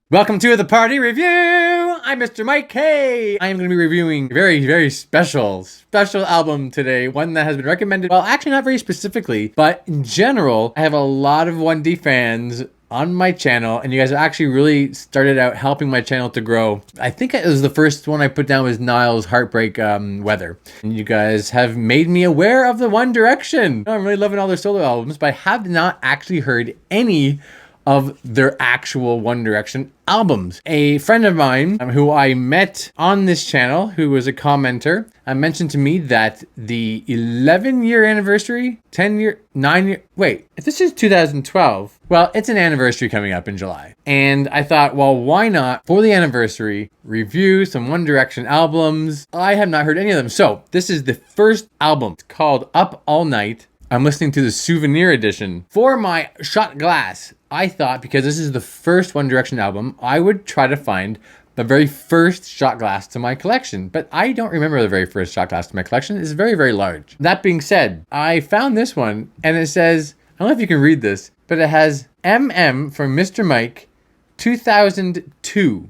Welcome to the party review. I'm Mr. Mike. Hey, I am going to be reviewing a very special album today. One that has been recommended. Well, actually not very specifically, but in general, I have a lot of 1D fans on my channel, and you guys actually really started out helping my channel to grow. I think it was the first one I put down was Niall's Heartbreak Weather. And you guys have made me aware of the One Direction. I'm really loving all their solo albums, but I have not actually heard any of their actual One Direction albums. A friend of mine who I met on this channel, who was a commenter, mentioned to me that the 11-year anniversary, 10-year, 9-year, wait, if this is 2012, well, it's an anniversary coming up in July. And I thought, well, why not, for the anniversary, review some One Direction albums? I have not heard any of them. So this is the first album. It's called Up All Night. I'm listening to the Souvenir Edition. For my shot glass, I thought, because this is the first One Direction album, I would try to find the very first shot glass to my collection. But I don't remember the very first shot glass to my collection. It's very large. That being said, I found this one, and it says, I don't know if you can read this, but it has MM from Mr. Mike 2002.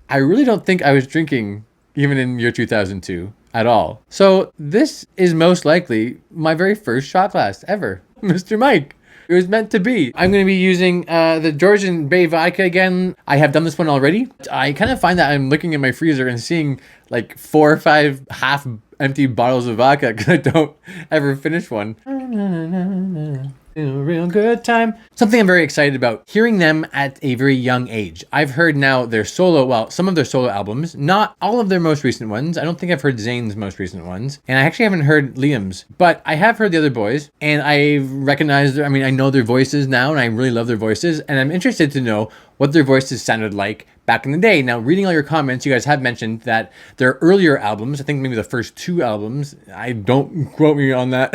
I really don't think I was drinking even in year 2002 at all. So this is most likely my very first shot glass ever. Mr. Mike. It was meant to be. I'm going to be using the Georgian Bay vodka again. I have done this one already. I kind of find that I'm looking in my freezer and seeing like 4 or 5 half empty bottles of vodka because I don't ever finish one. A real good time. Something I'm very excited about, hearing them at a very young age. I've heard now their solo, well, some of their solo albums, not all of their most recent ones. I don't think I've heard Zayn's most recent ones. And I actually haven't heard Liam's, but I have heard the other boys, and I recognize I know their voices now, and I really love their voices, and I'm interested to know what their voices sounded like back in the day. Now, reading all your comments, you guys have mentioned that their earlier albums, I think maybe the first 2 albums, I don't quote me on that,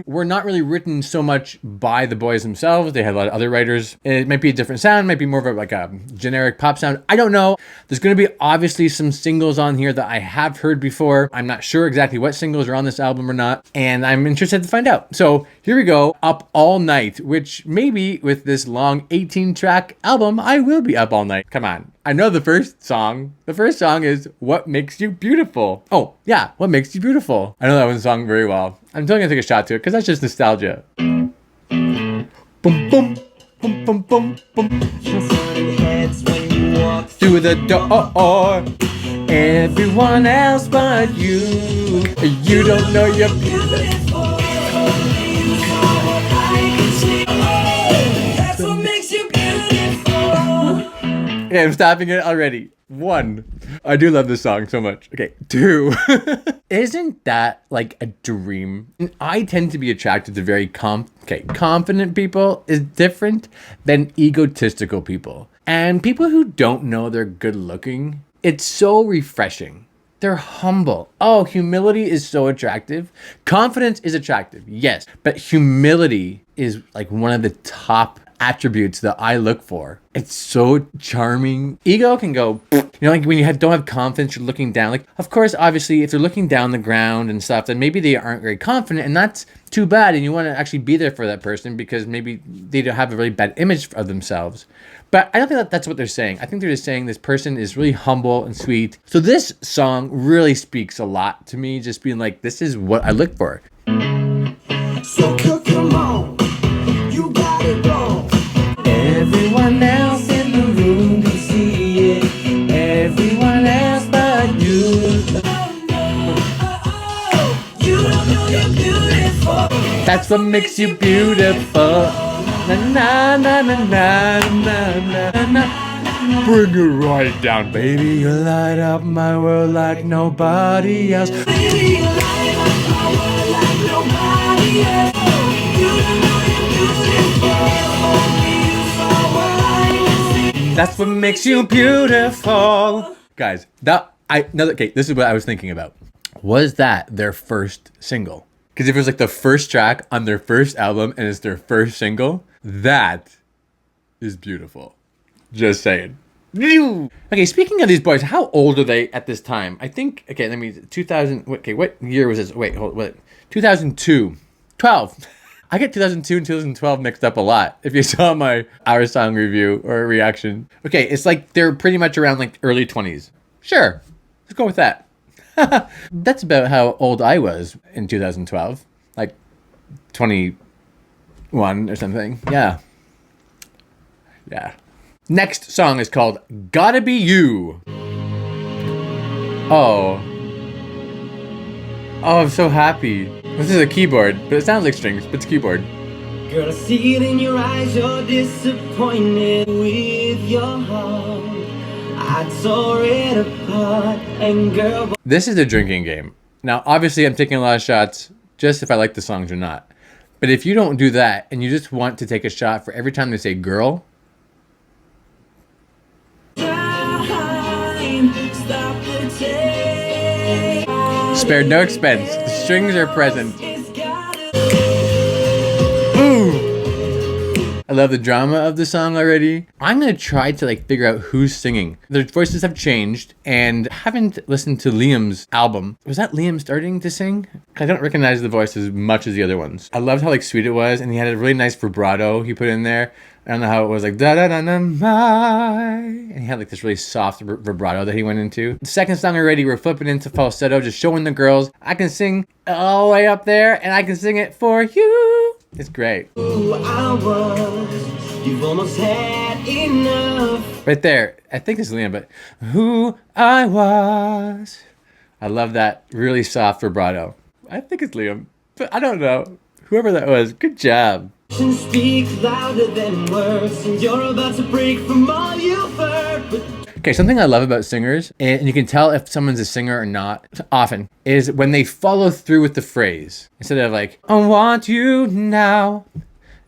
were not really written so much by the boys themselves. They had a lot of other writers. It might be a different sound, might be more of like a generic pop sound. I don't know. There's going to be obviously some singles on here that I have heard before. I'm not sure exactly what singles are on this album or not, and I'm interested to find out. So here we go, Up All Night, which maybe with this long 18-track album, I will be up all night. Come on. I know the first song. The first song is What Makes You Beautiful. Oh, yeah. What Makes You Beautiful. I know that one song very well. I'm totally gonna take a shot to it because that's just nostalgia. Boom, boom, boom, boom, boom, boom. Through the door. Everyone else but you. You don't know you're beautiful. Okay, I'm stopping it already. 1, I do love this song so much. Okay, 2, isn't that like a dream? And I tend to be attracted to very confident people is different than egotistical people. And people who don't know they're good looking, it's so refreshing. They're humble. Oh, humility is so attractive. Confidence is attractive, yes. But humility is like one of the top attributes that I look for. It's so charming. Ego can go, like when you don't have confidence, you're looking down. Like, of course, obviously, if they're looking down the ground and stuff, then maybe they aren't very confident, and that's too bad. And you want to actually be there for that person because maybe they don't have a really bad image of themselves. But I don't think that's what they're saying. I think they're just saying this person is really humble and sweet. So this song really speaks a lot to me, just being like, this is what I look for. So come on, you got it wrong. Everyone else in the room can see it. Everyone else but you. You don't know you're beautiful. That's what makes you beautiful. Na na na na na na na na. Bring it right down, baby. You light up my world like nobody else. Baby, you light up my world like nobody else. You don't know you're beautiful. That's what makes you beautiful. Guys, this is what I was thinking about. Was that their first single? Because if it was like the first track on their first album and it's their first single, that is beautiful. Just saying. Okay, speaking of these boys, how old are they at this time? I think, 2000, okay, what year was this? Wait, hold, what? 2002. 12. I get 2002 and 2012 mixed up a lot. If you saw my Our Song review or reaction. Okay, it's like they're pretty much around like early 20s. Sure, let's go with that. That's about how old I was in 2012. Like 21 or something. Yeah. Yeah. Next song is called Gotta Be You. Oh. Oh, I'm so happy. This is a keyboard, but it sounds like strings, but it's keyboard. Girl, I see it in your eyes, you're disappointed with your heart. I tore it apart, and girl... This is a drinking game. Now, obviously, I'm taking a lot of shots just if I like the songs or not. But if you don't do that, and you just want to take a shot for every time they say girl... Spared no expense. The strings are present. Ooh! I love the drama of the song already. I'm gonna try to like figure out who's singing. Their voices have changed, and I haven't listened to Liam's album. Was that Liam starting to sing? I don't recognize the voice as much as the other ones. I loved how like sweet it was, and he had a really nice vibrato he put in there. I don't know how it was like da da da da my, and he had like this really soft vibrato that he went into. The second song already, we're flipping into falsetto, just showing the girls I can sing all the way up there, and I can sing it for you. It's great. Who I was, you've almost had enough. Right there, I think it's Liam, but who I was. I love that really soft vibrato. I think it's Liam, but I don't know. Whoever that was, good job. Speak louder than words, and you're about to break from all you've heard. Okay, something I love about singers, and you can tell if someone's a singer or not often, is when they follow through with the phrase. Instead of like, I want you now,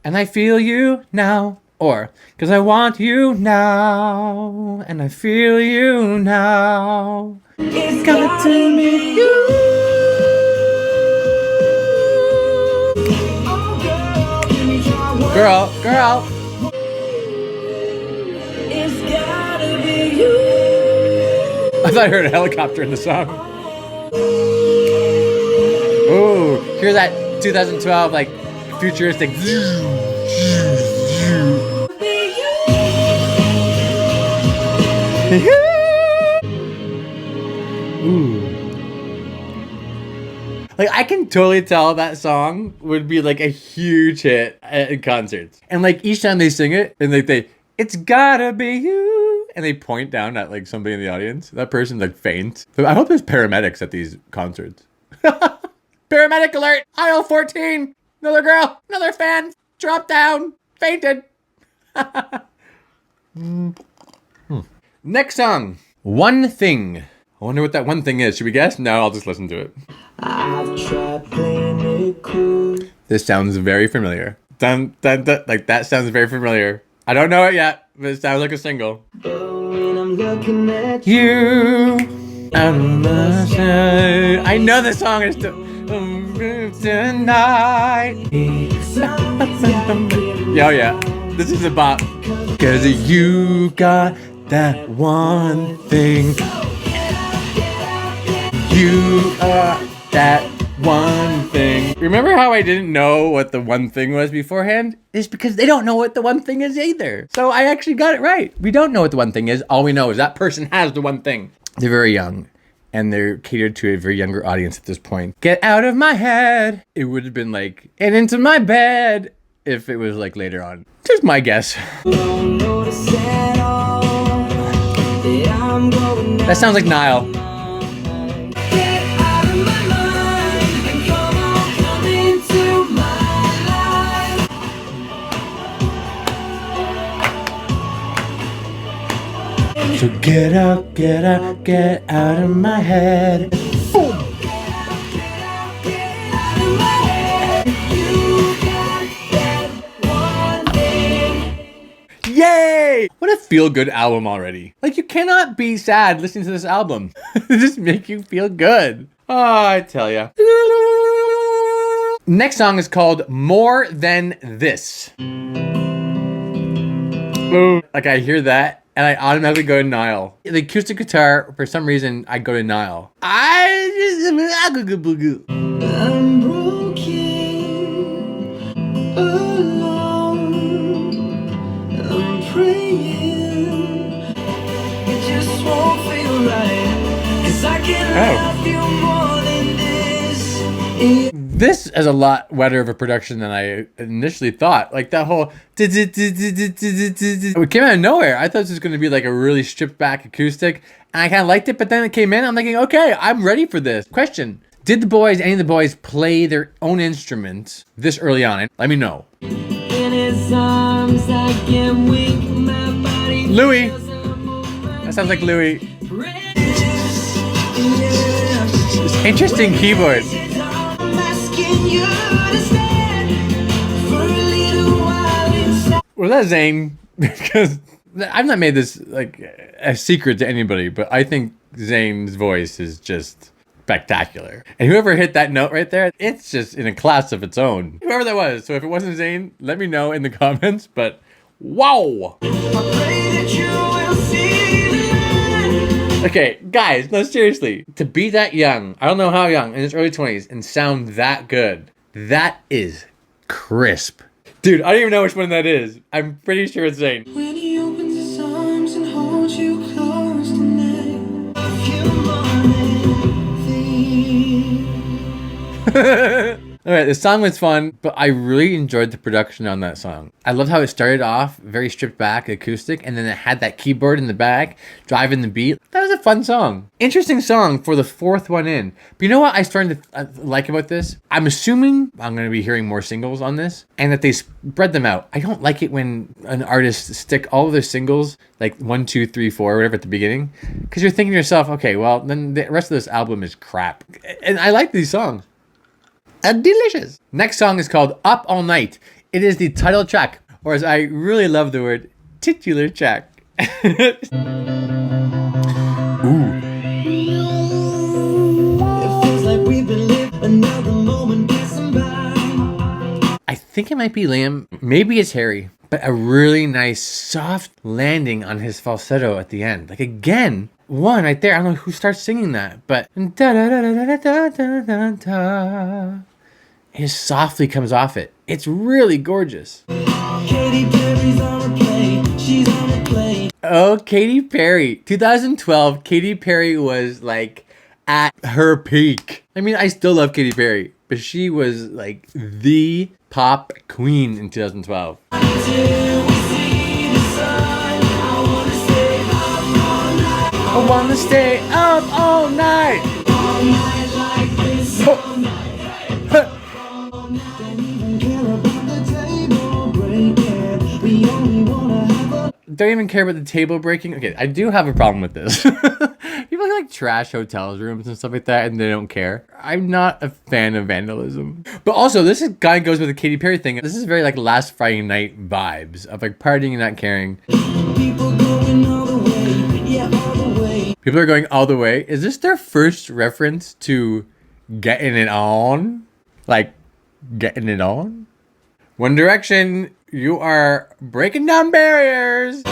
and I feel you now. Or, because I want you now, and I feel you now. It's got to be you. Girl, girl. It's gotta be you. I thought I heard a helicopter in the song. Ooh, hear that 2012 like futuristic. Ooh. Like, I can totally tell that song would be like a huge hit at concerts. And like each time they sing it, and like it's gotta be you, and they point down at like somebody in the audience, that person like faints. So I hope there's paramedics at these concerts. Paramedic alert! Aisle 14! Another girl, another fan, dropped down, fainted. Next song, One Thing. I wonder what that one thing is. Should we guess? No, I'll just listen to it. I've tried playing it cool. This sounds very familiar. Dun, dun, dun. Like, that sounds very familiar. I don't know it yet, but it sounds like a single. But when I'm looking at You out of my sight. I know the song is tonight. Yo, yeah. This is a bop. Cause you got that one thing. You are that one thing. Remember how I didn't know what the one thing was beforehand? It's because they don't know what the one thing is either. So I actually got it right. We don't know what the one thing is. All we know is that person has the one thing. They're very young, and they're catered to a very younger audience at this point. Get out of my head. It would have been like, and into my bed, if it was like later on. Just my guess. That sounds like Nile. So get out, get out, get out of my head. Boom. Yay! What a feel-good album already. Like, you cannot be sad listening to this album. It just make you feel good. Oh, I tell ya. Next song is called More Than This. Ooh, like, I hear that, and I automatically go to Nile. The acoustic guitar, for some reason, I go to Nile. I'm broken, This is a lot wetter of a production than I initially thought. Like that whole it came out of nowhere. I thought this was going to be like a really stripped back acoustic, and I kind of liked it. But then it came in. I'm thinking, okay, I'm ready for this. Question: did any of the boys, play their own instruments this early on? Let me know. In his arms, I can wink my body. Louis. That sounds like Louis. Interesting keyboard. Was that Zayn? Because I've not made this like a secret to anybody, but I think Zayn's voice is just spectacular. And whoever hit that note right there, it's just in a class of its own. Whoever that was. So if it wasn't Zayn, let me know in the comments. But wow. Okay, guys, no, seriously. To be that young, I don't know how young, in his early 20s, and sound that good, that is crisp. Dude, I don't even know which one that is. I'm pretty sure it's Zayn. When he opens his arms and holds you close tonight, Alright, the song was fun, but I really enjoyed the production on that song. I loved how it started off very stripped back, acoustic, and then it had that keyboard in the back, driving the beat. That was a fun song. Interesting song for the fourth one in. But you know what I started to like about this? I'm assuming I'm going to be hearing more singles on this, and that they spread them out. I don't like it when an artist stick all of their singles, like 1, 2, 3, 4, whatever at the beginning, because you're thinking to yourself, okay, well, then the rest of this album is crap. And I like these songs. Delicious. Next song is called Up All Night. It is the title track, or as I really love the word, titular track. Ooh. it feels like we've been living another moment passing by. I think it might be Liam. Maybe it's Harry. But a really nice soft landing on his falsetto at the end. Like again, one right there. I don't know who starts singing that, but it softly comes off it. It's really gorgeous. Katy Perry's on replay. She's on replay. Oh, Katy Perry. 2012, Katy Perry was like at her peak. I mean, I still love Katy Perry, but she was like the pop queen in 2012. I wanna stay up all night. All night like this. Oh. Don't even care about the table breaking. Okay, I do have a problem with this. People like trash hotels rooms and stuff like that, and they don't care. I'm not a fan of vandalism. But also, this guy goes with the Katy Perry thing. This is very like Last Friday Night vibes of like partying and not caring. People going all the way, yeah, all the way. People are going all the way. Is this their first reference to getting it on? Like, getting it on? One Direction, you are breaking down barriers. I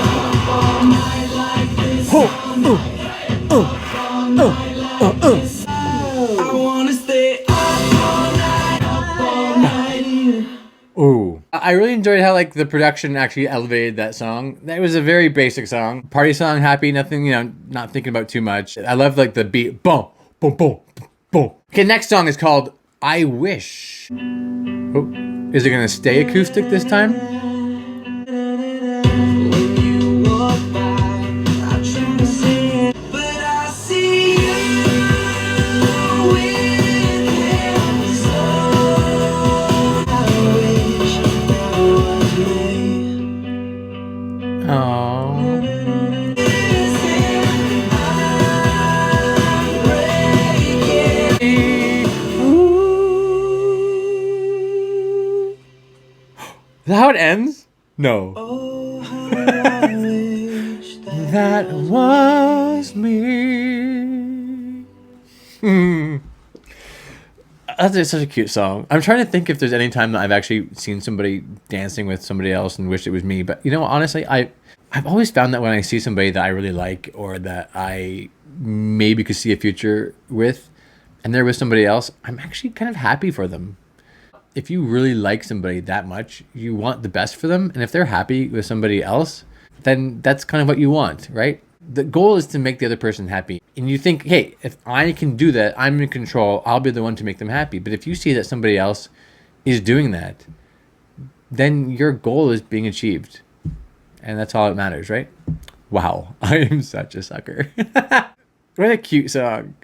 wanna stay up all night, up all night. Ooh. I really enjoyed how like the production actually elevated that song. That was a very basic song. Party song, happy, nothing, you know, not thinking about too much. I love like the beat. Boom, boom, boom, boom. Okay, next song is called I Wish. Oh, is it gonna stay acoustic this time? When you walk by, I try to say it, but I see you with him. So I wish that was me. Oh. Is that how it ends? No. Oh, how I wish That was me. That's such a cute song. I'm trying to think if there's any time that I've actually seen somebody dancing with somebody else and wished it was me. But you know, honestly, I've always found that when I see somebody that I really like or that I maybe could see a future with, and they're with somebody else, I'm actually kind of happy for them. If you really like somebody that much, you want the best for them. And if they're happy with somebody else, then that's kind of what you want, right? The goal is to make the other person happy. And you think, hey, if I can do that, I'm in control, I'll be the one to make them happy. But if you see that somebody else is doing that, then your goal is being achieved. And that's all that matters, right? Wow, I am such a sucker. What a cute song.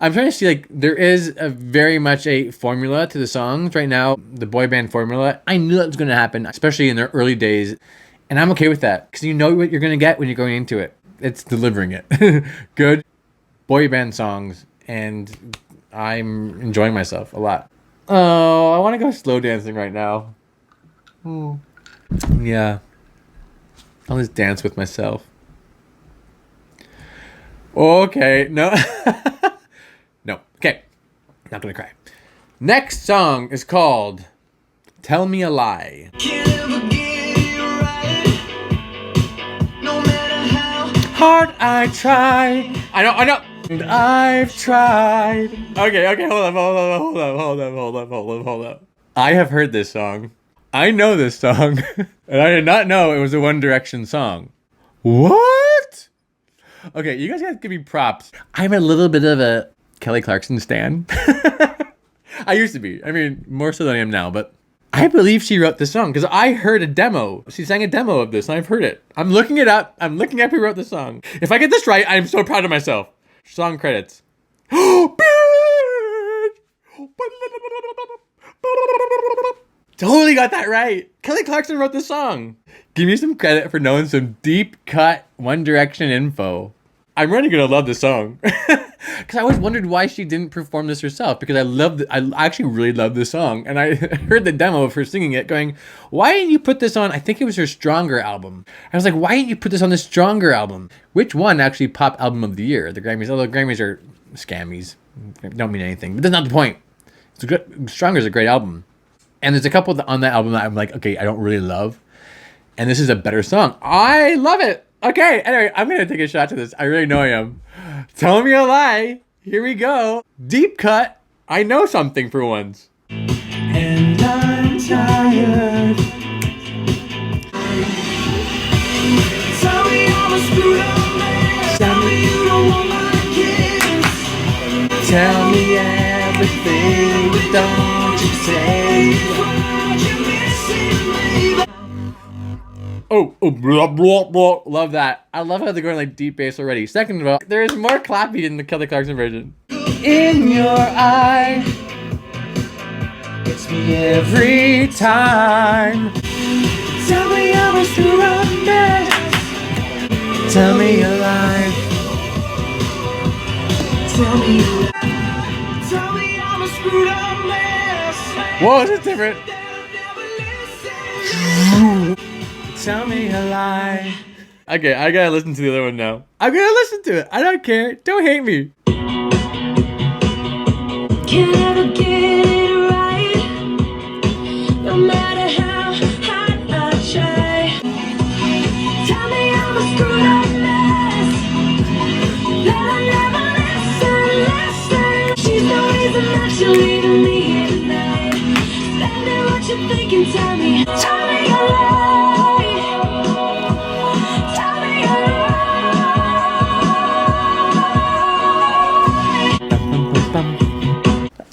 I'm trying to see, like, there is a very much a formula to the songs right now, the boy band formula. I knew that was going to happen, especially in their early days. And I'm okay with that because you know what you're going to get when you're going into it. It's delivering it. Good boy band songs. And I'm enjoying myself a lot. Oh, I want to go slow dancing right now. Yeah. I'll just dance with myself. Okay. No. No. Okay. Not going to cry. Next song is called Tell Me a Lie. Hard I try. I know. And I've tried. Okay, hold up. I have heard this song. I know this song. And I did not know it was a One Direction song. What? Okay, you guys have to give me props. I'm a little bit of a Kelly Clarkson stan. I used to be. I mean, more so than I am now, but I believe she wrote this song because I heard a demo. She sang a demo of this and I've heard it. I'm looking it up. I'm looking up who wrote the song. If I get this right, I'm so proud of myself. Song credits. Totally got that right. Kelly Clarkson wrote the song. Give me some credit for knowing some deep cut One Direction info. I'm really gonna love this song. Because I always wondered why she didn't perform this herself. Because I actually really love this song. And I heard the demo of her singing it going, why didn't you put this on? I think it was her Stronger album. I was like, why didn't you put this on the Stronger album? Which one actually pop album of the year? The Grammys, although Grammys are scammies. Don't mean anything. But that's not the point. Stronger is a great album. And there's a couple on that album that I'm like, okay, I don't really love. And this is a better song. I love it. Okay, anyway, I'm going to take a shot to this. I really know I am. Tell Me a Lie. Here we go. Deep cut. I know something for once. And I'm tired. Tell me I'm a screwed up man. Tell me you don't want my kids. Tell me everything, but don't you say blah, blah, blah. Love that. I love how they're going like deep bass already. Second of all, there is more clappy in the Kelly Clarkson version. In your eye, it's me every time. Tell me I'm a screw up mess. Tell me a lie. Tell me I'm a screwed up mess. Whoa, this is different. Tell me a lie. Okay, I gotta listen to the other one now. I'm gonna listen to it. I don't care. Don't hate me. Can't ever get it right. No matter how hard I try. Tell me I'm a screwed up mess. That I never listen. She's the reason that you're leaving me here tonight. Tell me what you're thinking. Tell me a lie.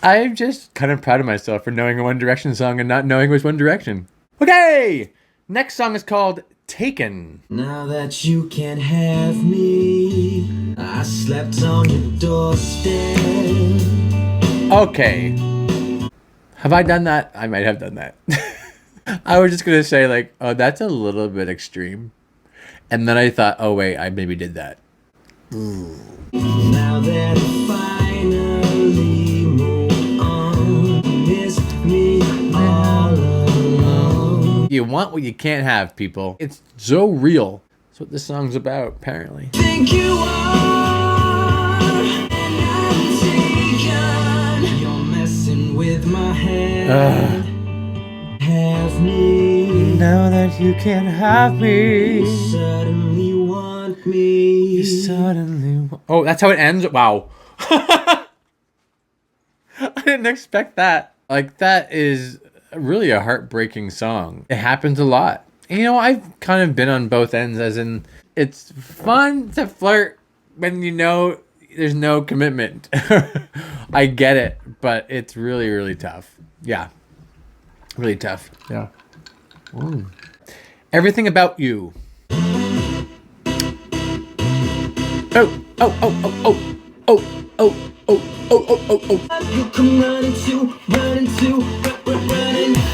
I'm just kind of proud of myself for knowing a One Direction song and not knowing it was One Direction. Okay! Next song is called Taken. Now that you can't have me, I slept on your doorstep. Okay. Have I done that? I might have done that. I was just going to say like, oh, that's a little bit extreme. And then I thought, oh wait, I maybe did that. Ooh. Now that I finally moved on, miss me all alone. You want what you can't have, people. It's so real. That's what this song's about, apparently. Think you are, and I'm taken. You're messing with my head. Have me. Now that you can't have me. You suddenly want me. You suddenly want... Oh, that's how it ends? Wow. I didn't expect that. Like, that is really a heartbreaking song. It happens a lot. You know, I've kind of been on both ends, as in, it's fun to flirt when you know there's no commitment. I get it, but it's really, really tough. Yeah. Really tough. Yeah. Ooh. Everything About You. Oh, oh, oh, oh, oh, oh, oh, oh, oh, oh, oh, oh. You come running to, running.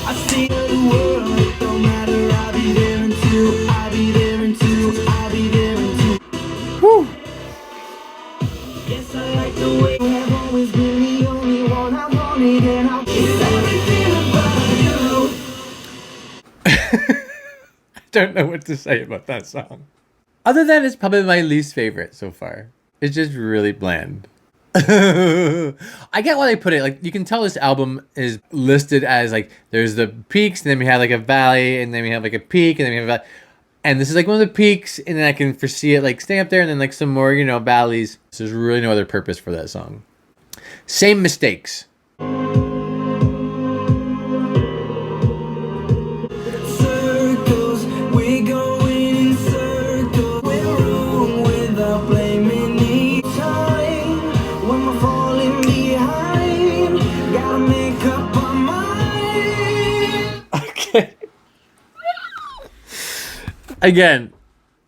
I see the world, it don't matter. I'll be there in two, I'll be there in two, I'll be there in two. Whew. Yes, I like the way you have always been the only one I wanted, and I'll kiss everything about you. I don't know what to say about that song. Other than it's probably my least favorite so far. It's just really bland. I get why they put it. Like, you can tell this album is listed as like there's the peaks, and then we have like a valley, and then we have like a peak, and then we have a valley. And this is like one of the peaks, and then I can foresee it like staying up there, and then like some more, valleys. So there's really no other purpose for that song. Same Mistakes. Circles, we going in circles. We're wrong without blaming each time. When we're falling behind, gotta make up our mind. Okay. Again,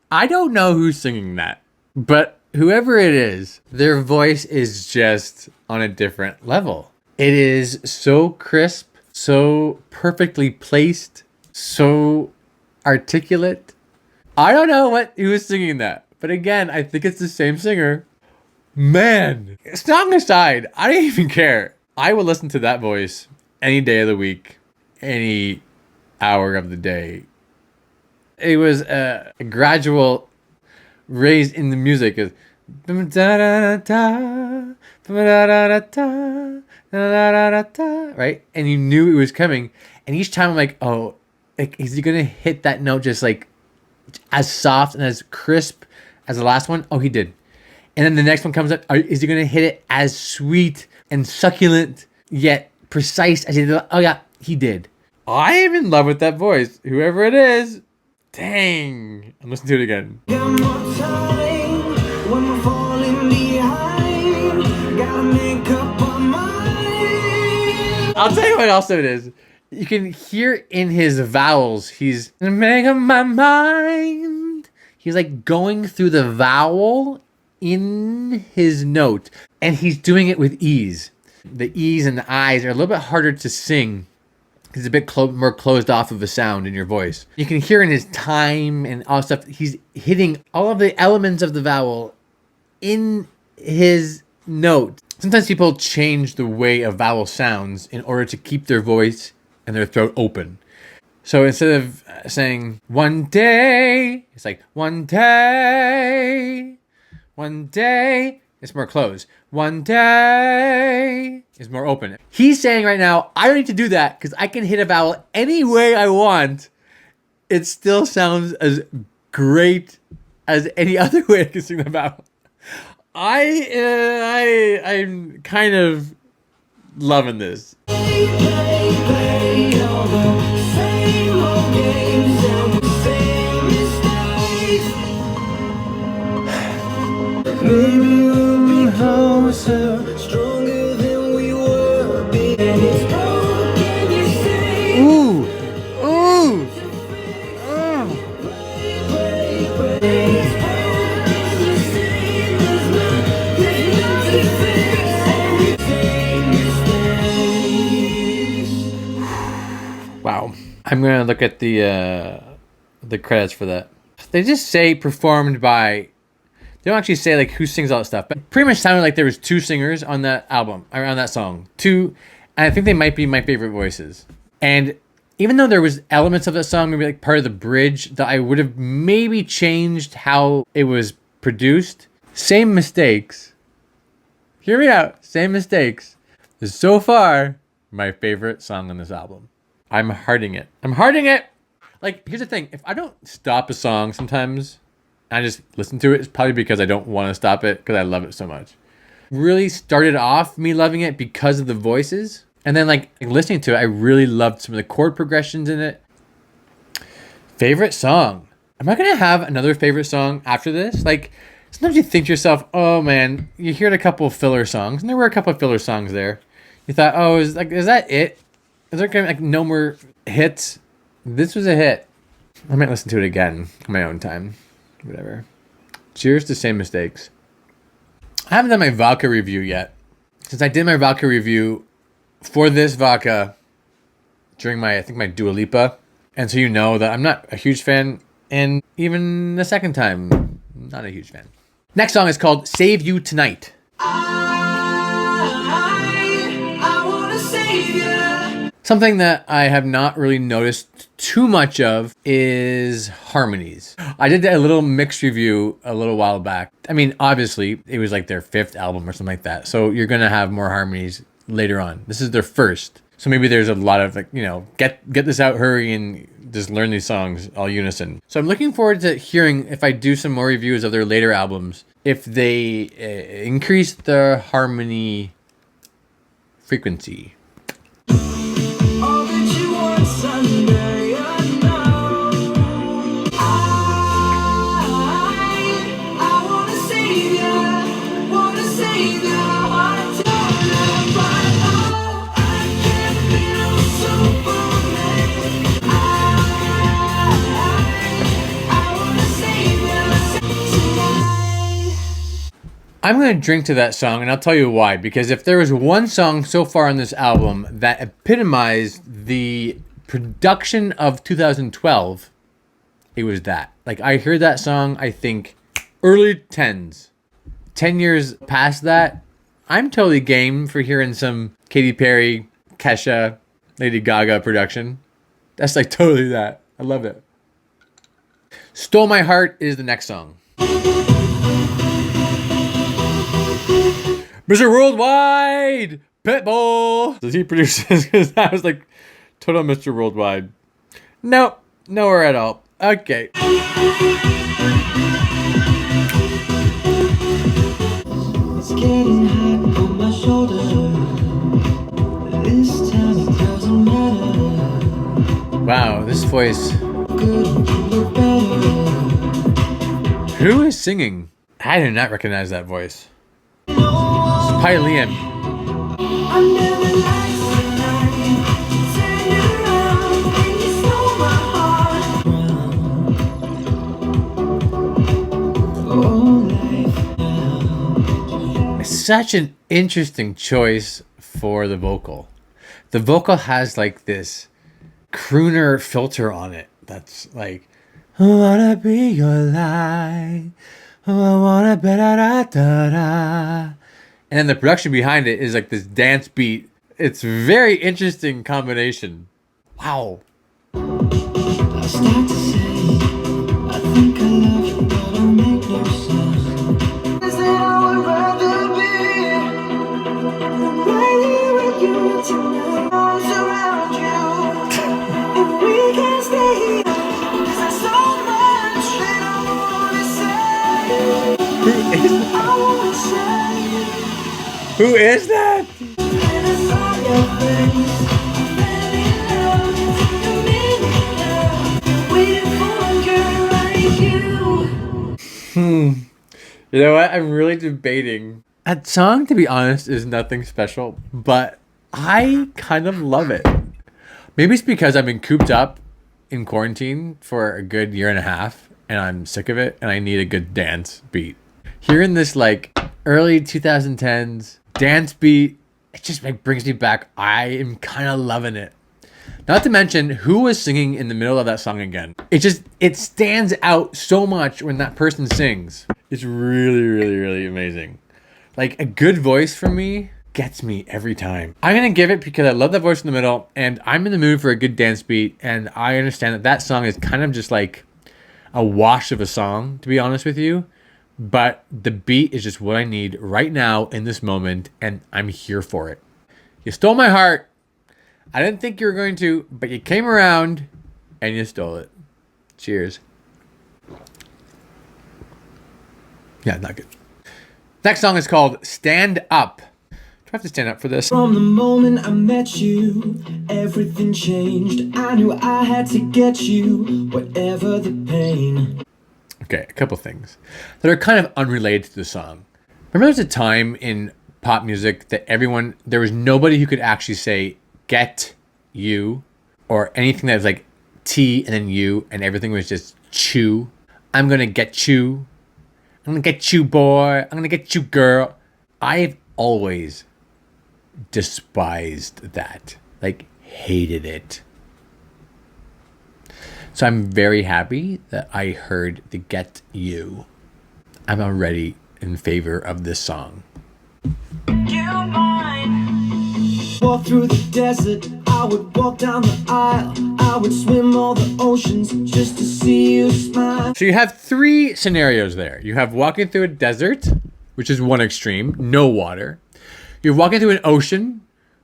I don't know who's singing that, but whoever it is, their voice is just on a different level. It is so crisp, so perfectly placed, so articulate. I don't know who is singing that, but again, I think it's the same singer. Man, song aside, I don't even care. I will listen to that voice any day of the week, any hour of the day. It was a gradual raise in the music. Right? And you knew it was coming. And each time I'm like, oh, is he going to hit that note just like as soft and as crisp as the last one? Oh, he did. And then the next one comes up. Is he going to hit it as sweet and succulent yet precise as he did? Oh, yeah, he did. I am in love with that voice. Whoever it is. Dang. I'm listening to it again. One more time, when we're falling behind, gotta make up our mind. I'll tell you what else it is. You can hear in his vowels, he's make up my mind. He's like going through the vowel in his note, and he's doing it with ease. The e's and the i's are a little bit harder to sing. It's a bit more closed off of a sound in your voice. You can hear in his time and all stuff, he's hitting all of the elements of the vowel in his note. Sometimes people change the way a vowel sounds in order to keep their voice and their throat open. So instead of saying one day, it's like one day, it's more closed. One day is more open. He's saying right now, I don't need to do that because I can hit a vowel any way I want. It still sounds as great as any other way I can sing the vowel. I'm kind of loving this. Play all the same old games and the same mistakes. Maybe we'll be closer, stronger than we were. And it's broken, you say. Ooh, ooh, It's broken, you say. There's nothing to fix. Only same mistakes. wow. I'm gonna look at the credits for that. They just say performed by. They don't actually say like who sings all that stuff, but it pretty much sounded like there was two singers on that album, or on that song. Two, and I think they might be my favorite voices. And even though there was elements of that song, maybe like part of the bridge, that I would have maybe changed how it was produced. Same Mistakes. Hear me out. Same Mistakes is so far my favorite song on this album. I'm hearting it. Like, here's the thing. If I don't stop a song sometimes, I just listen to it, it's probably because I don't want to stop it because I love it so much. Really started off me loving it because of the voices. And then like listening to it, I really loved some of the chord progressions in it. Favorite song. Am I gonna have another favorite song after this? Like, sometimes you think to yourself, oh man, you heard a couple of filler songs, and there were a couple of filler songs there. You thought, oh, is that it? Is there gonna be like no more hits? This was a hit. I might listen to it again on my own time. Whatever. Cheers to Same Mistakes. I haven't done my vodka review yet. Since I did my vodka review for this vodka during my Dua Lipa. And so you know that I'm not a huge fan. And even the second time, not a huge fan. Next song is called Save You Tonight. I wanna save you. Something that I have not really noticed too much of is harmonies. I did a little mixed review a little while back. I mean, obviously, it was like their 5th album or something like that. So you're going to have more harmonies later on. This is their first. So maybe there's a lot of like, get this out, hurry, and just learn these songs all unison. So I'm looking forward to hearing if I do some more reviews of their later albums, if they increase the harmony frequency. All that you want's under your nose. I wanna save you, wanna save you. I don't know why. Oh, I can't feel so lonely. I wanna save you tonight. I'm going to drink to that song, and I'll tell you why. Because if there was one song so far on this album that epitomized the production of 2012, it was that. Like, I heard that song, I think, early 10s. 10 years past that, I'm totally game for hearing some Katy Perry, Kesha, Lady Gaga production. That's like totally that. I love it. Stole My Heart is the next song. Mr. Worldwide! Pitbull! Does he produce this? Because that was like total Mr. Worldwide. Nope. Nowhere at all. Okay. It's getting hot on my shoulder. This time it doesn't matter. Wow, this voice. Good or better. Who is singing? I do not recognize that voice. It's Pi Liam. I never liked when you turn around and you stole my heart. Oh, life now. It's such an interesting choice for the vocal. The vocal has like this crooner filter on it that's like, I wanna be your light. Oh, I wanna be da da da da. And then the production behind it is like this dance beat. It's a very interesting combination. Wow. I start to say, I think I love you, but I make no sense. Is that I would rather be right here with you tonight? Arms around you, if we can stay here, 'cause there's so much that I wanna say. I wanna say, Who is that? and I saw your face. I fell in love, took a minute now, waiting for a girl like you. You know what? I'm really debating. That song, to be honest, is nothing special, but I kind of love it. Maybe it's because I've been cooped up in quarantine for a good year and a half, and I'm sick of it, and I need a good dance beat. Hearing this like early 2010s dance beat, it just like brings me back. I am kind of loving it. Not to mention who was singing in the middle of that song again. It stands out so much when that person sings. It's really, really, really amazing. Like a good voice for me gets me every time. I'm going to give it because I love that voice in the middle and I'm in the mood for a good dance beat. And I understand that that song is kind of just like a wash of a song, to be honest with you. But the beat is just what I need right now in this moment. And I'm here for it. You stole my heart. I didn't think you were going to, but you came around and you stole it. Cheers. Yeah, not good. Next song is called Stand Up. Do have to stand up for this. From the moment I met you, everything changed. I knew I had to get you, whatever the pain. Okay, a couple things that are kind of unrelated to the song. Remember there's a time in pop music that there was nobody who could actually say get you or anything that was like T and then you, and everything was just chew. I'm gonna get you. I'm gonna get you, boy. I'm gonna get you, girl. I've always despised that. Like, hated it. So I'm very happy that I heard the get you. I'm already in favor of this song. Walk through the desert, I would walk down the aisle, I would swim all the oceans just to see you smile. So you have three scenarios there. You have walking through a desert, which is one extreme, no water. You're walking through an ocean,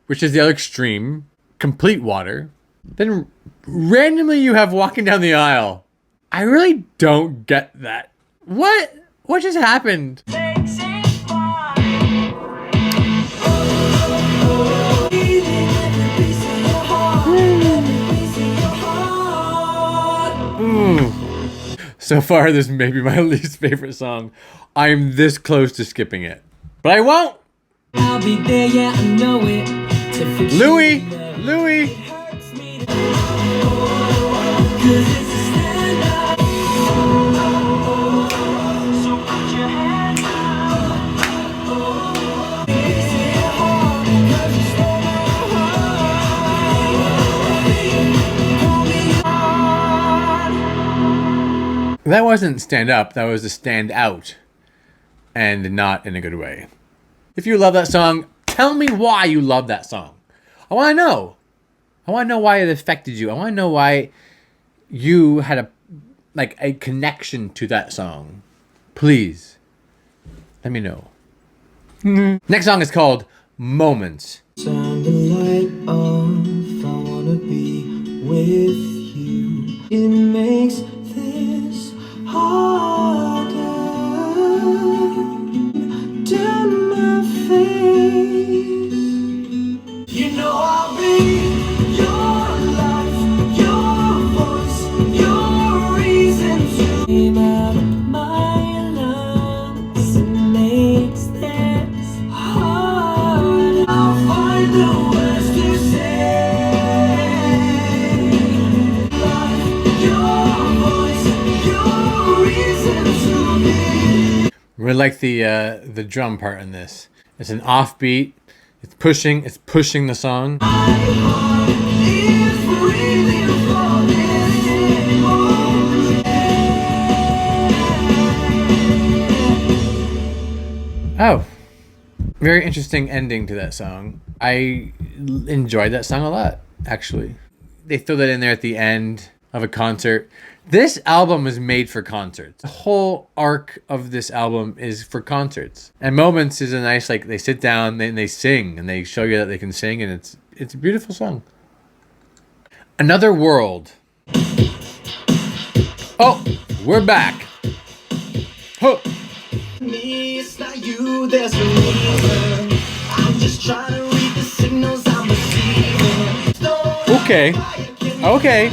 which is the other extreme, complete water. Then randomly you have walking down the aisle. I really don't get that. What just happened? So far, this may be my least favorite song. I'm this close to skipping it, but I won't. I'll be there, yeah, I know it. To fix Louis, you, love. Louis. It hurts me to- 'Cause it's a stand-up. So put your hands up. Is it hard? 'Cause you stole my heart. Call me hard. That wasn't stand up. That was a stand out, and not in a good way. If you love that song, tell me why you love that song. I want to know. I want to know why it affected you. I want to know why you had a connection to that song. Please, let me know. Next song is called Moments. Turn the light off, I wanna be with you. It makes this harder. Turn my face. You know I'll be your life, your voice, your reason to dream out my lungs. It makes this hard. I'll find the words to say. Life, your voice, your reason to be. Really like the drum part in this. It's an offbeat. It's pushing the song. My heart is really falling for you. Oh, very interesting ending to that song. I enjoyed that song a lot, actually. They throw that in there at the end of a concert. This album is made for concerts. The whole arc of this album is for concerts. And Moments is a nice, like, they sit down and they sing and they show you that they can sing, and it's a beautiful song. Another World. Oh, we're back. Oh. Me, it's not you, there's a reason. I'm just trying to read the signals I'm receiving. Don't Okay. Okay.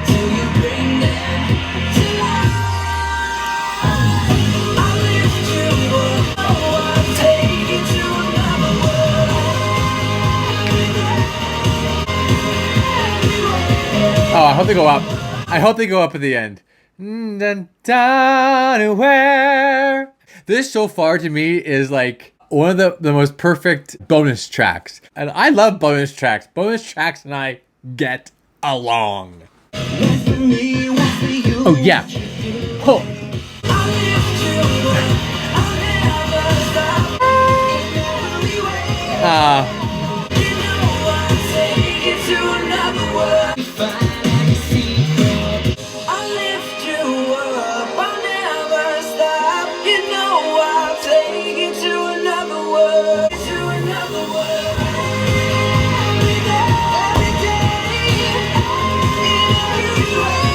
till you bring them to life. I lift you up, oh, I'll take you to another world. Oh, I hope they go up. I hope they go up at the end. Where? This so far to me is like one of the most perfect bonus tracks. And I love bonus tracks. Bonus tracks and I get along. One for me, one for you. Oh, yeah. Oh. I lift you up, I'll never stop. Ah. You know I'll take you to another world. Find a secret. I lift you up, I'll never stop. You know I'll take you to another world. To another world. Every day, in every way.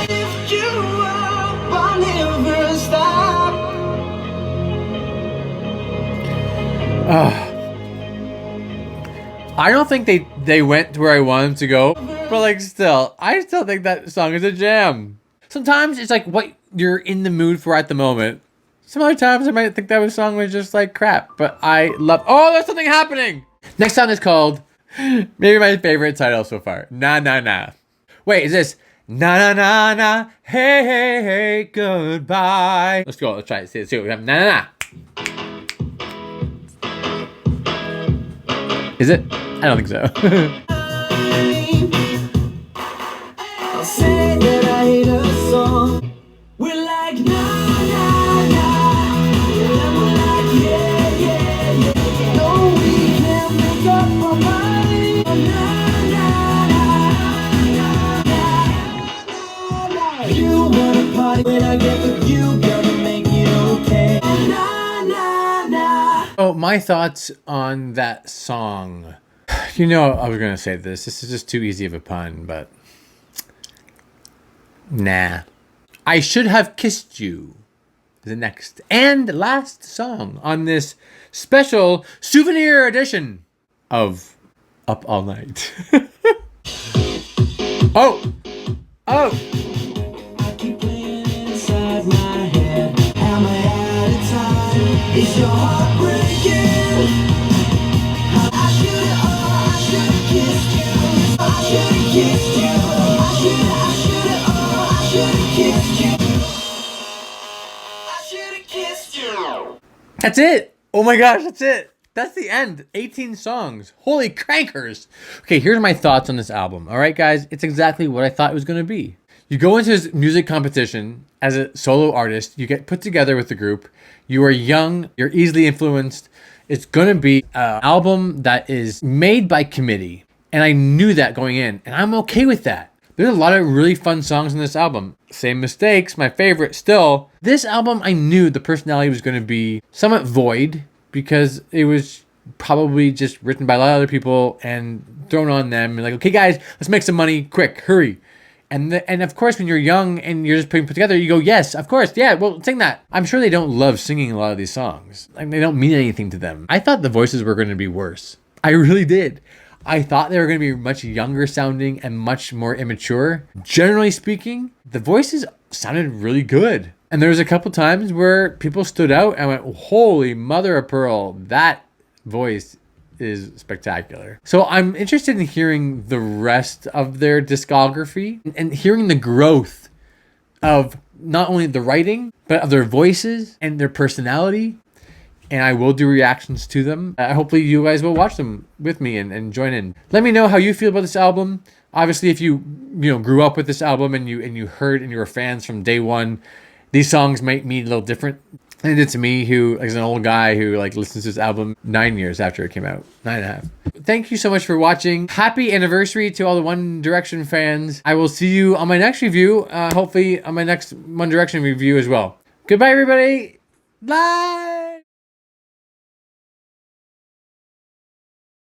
Lift you up, I'll never stop. I don't think they went to where I wanted them to go, but like still, I still think that song is a jam. Sometimes it's like what you're in the mood for at the moment. Some other times I might think that song was just like crap, but I love. Oh, there's something happening. Next song is called maybe my favorite title so far. Na na na. Wait, is this na na na na? Hey hey hey, goodbye. Let's go. Let's try it. See what we have. Na na na. Is it? I don't think so. I'll say that I hate a song. We're like na na na, and we're like yeah yeah yeah. No, we can't make up our mind. Na na na na. You wanna party when I get with you, gonna make it okay. Na na na. Oh, my thoughts on that song. You know, I was gonna say this. This is just too easy of a pun, but nah. I Should Have Kissed You. The next and last song on this special Souvenir Edition of Up All Night. Oh! I keep playing inside my head. Am I out of time? Is your heart breaking? I should've kissed you. I should've kissed you. I should've kissed you. I should've kissed you. That's it! Oh my gosh, that's it! That's the end. 18 songs. Holy crankers! Okay, here's my thoughts on this album. Alright, guys, it's exactly what I thought it was gonna be. You go into this music competition as a solo artist, you get put together with the group, you are young, you're easily influenced. It's gonna be an album that is made by committee. And I knew that going in, and I'm okay with that. There's a lot of really fun songs in this album. Same Mistakes, my favorite still. This album, I knew the personality was gonna be somewhat void because it was probably just written by a lot of other people and thrown on them. And like, okay guys, let's make some money, quick, hurry. And of course, when you're young and you're just put together, you go, yes, of course, yeah, well, sing that. I'm sure they don't love singing a lot of these songs. Like, they don't mean anything to them. I thought the voices were going to be worse. I really did. I thought they were going to be much younger sounding and much more immature. Generally speaking, the voices sounded really good. And there was a couple times where people stood out and went, holy mother of pearl, that voice is spectacular. So I'm interested in hearing the rest of their discography and hearing the growth of not only the writing, but of their voices and their personality. And I will do reactions to them. Hopefully you guys will watch them with me and join in. Let me know how you feel about this album. Obviously, if you grew up with this album and you heard and you were fans from day one, these songs might mean a little different. And it did to me, who is an old guy who listens to this album 9 years after it came out. 9.5. Thank you so much for watching. Happy anniversary to all the One Direction fans. I will see you on my next review. Hopefully on my next One Direction review as well. Goodbye, everybody. Bye.